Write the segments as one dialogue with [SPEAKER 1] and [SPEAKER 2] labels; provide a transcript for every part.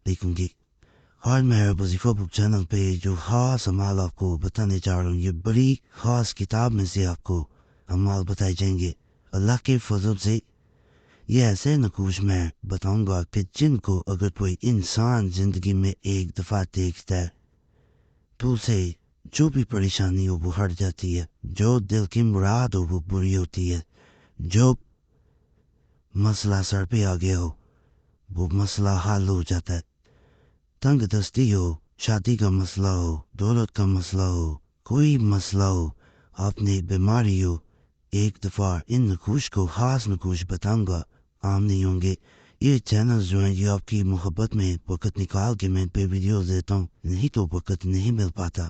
[SPEAKER 1] علیکم جی. آج میں وظیفہ بک چینل پہ جو خاص اعمال آپ کو بتانے جا رہا ہوں یہ بڑی خاص کتاب میں سے آپ کو اعمال بتائے جائیں گے اللہ کے فضل سے. یہ ایسے نقوش میں بتاؤں گا کہ جن کو اگر کوئی انسان زندگی میں ایک دفعہ دیکھتا ہے تو اسے جو بھی پریشانی ہو وہ ہٹ جاتی ہے, جو دل کی مراد ہو وہ پوری ہوتی ہے, جو مسئلہ سر پہ آ گیا ہو وہ مسئلہ حل ہو جاتا ہے. تنگ دستی ہو, شادی کا مسئلہ ہو, دولت کا مسئلہ ہو, کوئی مسئلہ ہو, آپ نے بیماری ہو, ایک دفعہ ان نقوش کو خاص نقوش بتاؤں گا, عام نہیں ہوں گے. یہ چینلز جو ہیں یہ آپ کی محبت میں وقت نکال کے میں پہ ویڈیوز دیتا ہوں, نہیں تو وقت نہیں مل پاتا.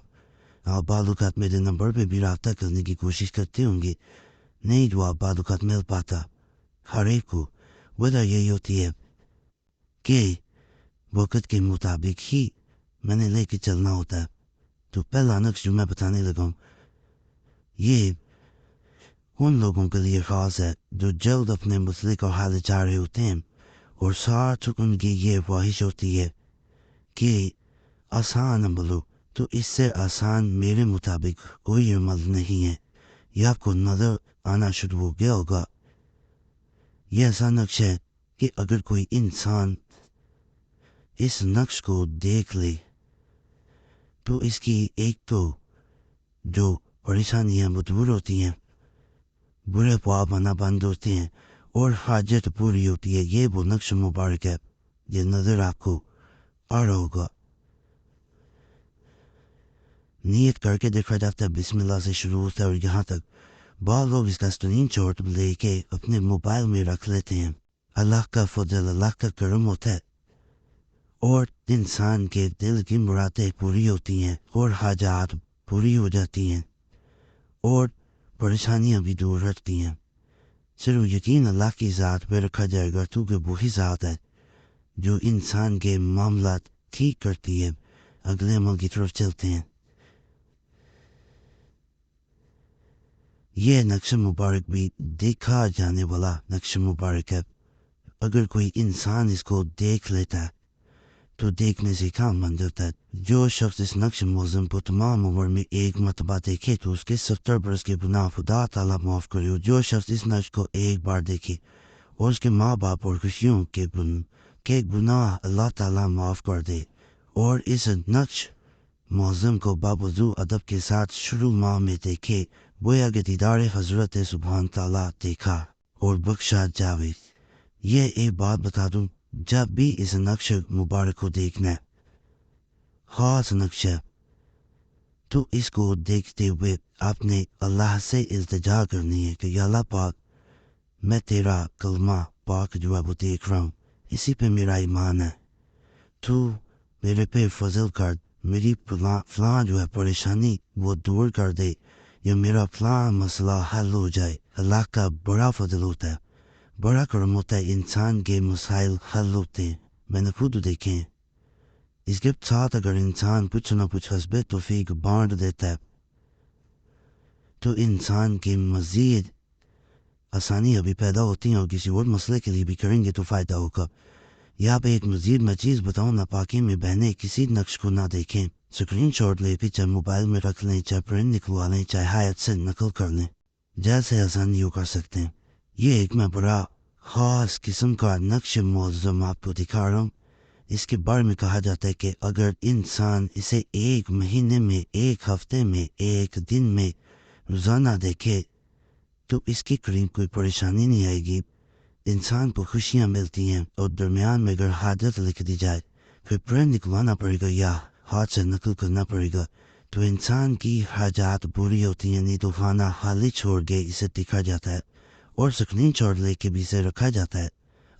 [SPEAKER 1] آپ بعض اوقات میرے نمبر پہ بھی رابطہ کرنے کی کوشش کرتے ہوں گے, نہیں جو آپ بعض اوقات مل پاتا. ہر ایک کو وجہ یہی ہوتی ہے کہ وقت کے مطابق ہی میں نے لے کے چلنا ہوتا ہے. تو پہلا نقش جو میں بتانے لگا ہوں یہ ان لوگوں کے لیے خاص ہے جو جلد اپنے مسئلے کا حل چاہ رہے ہوتے ہیں اور ساتھ ان کی یہ خواہش ہوتی ہے کہ آسان عمل ہو. تو اس سے آسان میرے مطابق کوئی عمل نہیں ہے. یہ آپ کو نظر آنا شروع ہو گیا ہوگا. یہ ایسا نقش ہے کہ اگر کوئی انسان اس نقش کو دیکھ لے تو اس کی ایک تو جو پریشانیاں وہ دور ہوتی ہیں, برے خواب آنا بند ہوتے ہیں اور حاجت پوری ہوتی ہے. یہ وہ نقش مبارک ہے. یہ نظر آپ کو آ رہا ہوگا. نیت کر کے دیکھا جاتا ہے, بسم اللہ سے شروع ہوتا ہے اور یہاں تک بعض لوگ اس کا اسکرین شاٹ لے کے اپنے موبائل میں رکھ لیتے ہیں. اللہ کا فضل, اللہ کا کرم ہوتا ہے اور انسان کے دل کی مرادیں پوری ہوتی ہیں اور حاجات پوری ہو جاتی ہیں اور پریشانیاں بھی دور ہٹتی ہیں. صرف یقین اللہ کی ذات پہ رکھا جائے گا کیونکہ وہی ذات ہے جو انسان کے معاملات ٹھیک کرتی ہے. اگلے عمل کی طرف چلتے ہیں. یہ نقش مبارک بھی دیکھا جانے والا نقش مبارک ہے. اگر کوئی انسان اس کو دیکھ لیتا ہے تو دیکھنے سے کام بن جاتا ہے. جو شخص اس نقش موزم کو تمام عمر میں ایک مرتبہ دیکھے تو اس کے 70 برس کے گناہ خدا تعالیٰ معاف کرے. اور جو شخص اس نقش کو ایک بار دیکھے اور اس کے ماں باپ اور خوشیوں کے گناہ اللہ تعالیٰ معاف کر دے. اور اس نقش موزم کو باوضو ادب کے ساتھ شروع ماہ میں دیکھے گویا کہ دیدار حضرت سبحان تعالیٰ دیکھا اور بخشا جاوے. یہ ایک بات بتا دوں, جب بھی اس نقش مبارک کو دیکھنا ہے, خاص نقش ہے, تو اس کو دیکھتے ہوئے آپ نے اللہ سے التجا کرنی ہے کہ یا اللہ پاک میں تیرا کلمہ پاک جو ہے وہ دیکھ رہا ہوں, اسی پہ میرا ایمان ہے, تو میرے پہ فضل کر, میری فلاں جو ہے پریشانی وہ دور کر دے, یا میرا فلاں مسئلہ حل ہو جائے. اللہ کا بڑا فضل ہوتا ہے, بڑا کرم ہوتا ہے, انسان کے مسائل حل ہوتے ہیں. میں نے خود دیکھے. اس کے ساتھ اگر انسان کچھ نہ کچھ حسب توفیق بانٹ دیتا ہے تو انسان کی مزید آسانیاں بھی پیدا ہوتی ہیں اور کسی اور مسئلے کے لیے بھی کریں گے تو فائدہ ہوگا. یہاں پہ ایک مزید میں چیز بتاؤں, ناپاکی میں بہنے کسی نقش کو نہ دیکھیں. اسکرین شاٹ لے کے چاہے موبائل میں رکھ لیں, چاہے پرنٹ نکلوا لیں, چاہے حیات سے نقل کر لیں, جیسے آسانیوں کر سکتے ہیں. یہ ایک میں بڑا خاص قسم کا نقش معظم آپ کو دکھا رہا ہوں. اس کے بارے میں کہا جاتا ہے کہ اگر انسان اسے ایک مہینے میں, ایک ہفتے میں, ایک دن میں روزانہ دیکھے تو اس کے قریب کوئی پریشانی نہیں آئے گی. انسان کو خوشیاں ملتی ہیں اور درمیان میں اگر حاجت لکھ دی جائے پھر پرنٹ نکلوانا پڑے گا یا ہاتھ سے نقل کرنا پڑے گا تو انسان کی حاجات پوری ہوتی ہیں. نہیں تو کھانا خالی چھوڑ کے اسے دکھا جاتا ہے اور اسکرین شاٹ لے کے بھی اسے رکھا جاتا ہے.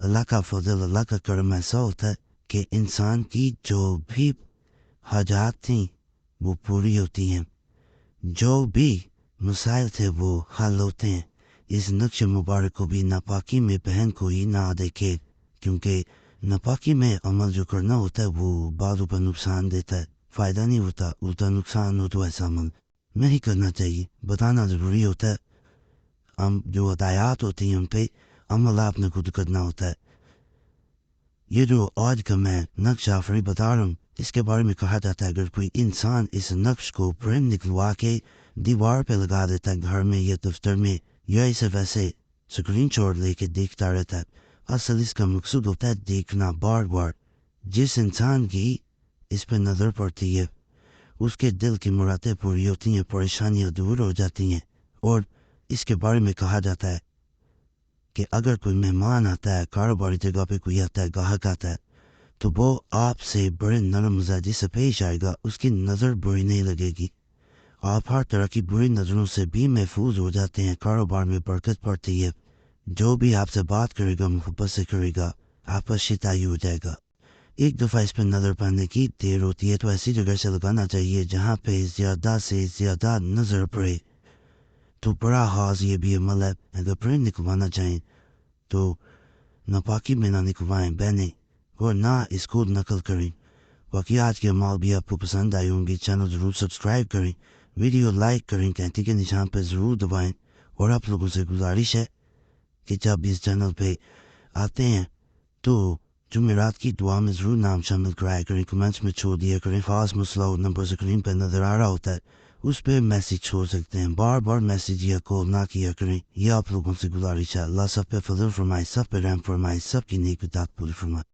[SPEAKER 1] اللہ کا فضل, اللہ کا کرم ایسا ہوتا ہے کہ انسان کی جو بھی حاجات تھیں وہ پوری ہوتی ہیں, جو بھی مسائل تھے وہ حل ہوتے ہیں. اس نقش مبارک کو بھی ناپاکی میں بہن کو ہی نہ دیکھے, کیونکہ ناپاکی میں عمل جو کرنا ہوتا ہے وہ بعض پر نقصان دیتا ہے, فائدہ نہیں ہوتا, الٹا نقصان ہو تو ایسا عمل نہیں کرنا چاہیے. بتانا ضروری ہوتا ہے. جو ہدایات ہوتی ہیں ان پہ عمل آپ نے خود کرنا ہوتا ہے. یہ جو آج کا میں نقش آفری بتا رہا ہوں اس کے بارے میں کہا جاتا ہے اگر کوئی انسان اس نقش کو پرنٹ نکلوا کے دیوار پہ لگا دیتا ہے گھر میں یا دفتر میں یا اسے ویسے اسکرین شاٹ لے کے دیکھتا رہتا ہے، اصل اس کا مقصود ہوتا ہے دیکھنا بار بار۔ جس انسان کی اس پہ نظر پڑتی ہے اس کے دل کی مرادیں پوری ہوتی ہیں، پریشانیاں دور ہو جاتی ہیں۔ اور اس کے بارے میں کہا جاتا ہے کہ اگر کوئی مہمان آتا ہے، کاروباری جگہ پہ کوئی آتا ہے، گاہک آتا ہے، تو وہ آپ سے بڑے نرم مزاجی سے پیش آئے گا، اس کی نظر بری نہیں لگے گی۔ آپ ہر طرح کی بری نظروں سے بھی محفوظ ہو جاتے ہیں، کاروبار میں برکت پڑتی ہے، جو بھی آپ سے بات کرے گا محبت سے کرے گا، آپس شتائی ہو جائے گا۔ ایک دفعہ اس پہ نظر پڑنے کی دیر ہوتی ہے تو ایسی جگہ سے لگانا چاہیے جہاں پہ زیادہ سے زیادہ نظر پڑے۔ تو بڑا خاص یہ بھی عمل ہے، اگر پرنٹ نکلوانا چاہیں تو ناپاکی میں نہ نکلوائیں بہنیں، اور نہ اس کو نقل کریں۔ باقی آج کے عمال بھی آپ کو پسند آئے ہوں گے، چینل ضرور سبسکرائب کریں، ویڈیو لائک کریں، گھنٹی کے نشان پہ ضرور دبائیں، اور آپ لوگوں سے گزارش ہے کہ جب اس چینل پہ آتے ہیں تو جمعرات کی دعا میں ضرور نام شامل کرایا کریں، کمنٹس میں چھوڑ دیا کریں، خاص مسئلہ ہو نمبر اسکرین پہ نظر آ رہا ہوتا ہے اس پہ میسیج چھوڑ سکتے ہیں، بار بار میسیج یا کال نہ کیا کریں، یہ آپ لوگوں سے گزارش ہے۔ اللہ سب پہ فضل فرمائے، سب پہ رحم فرمائے، سب کی نیک بات پوری فرمائے۔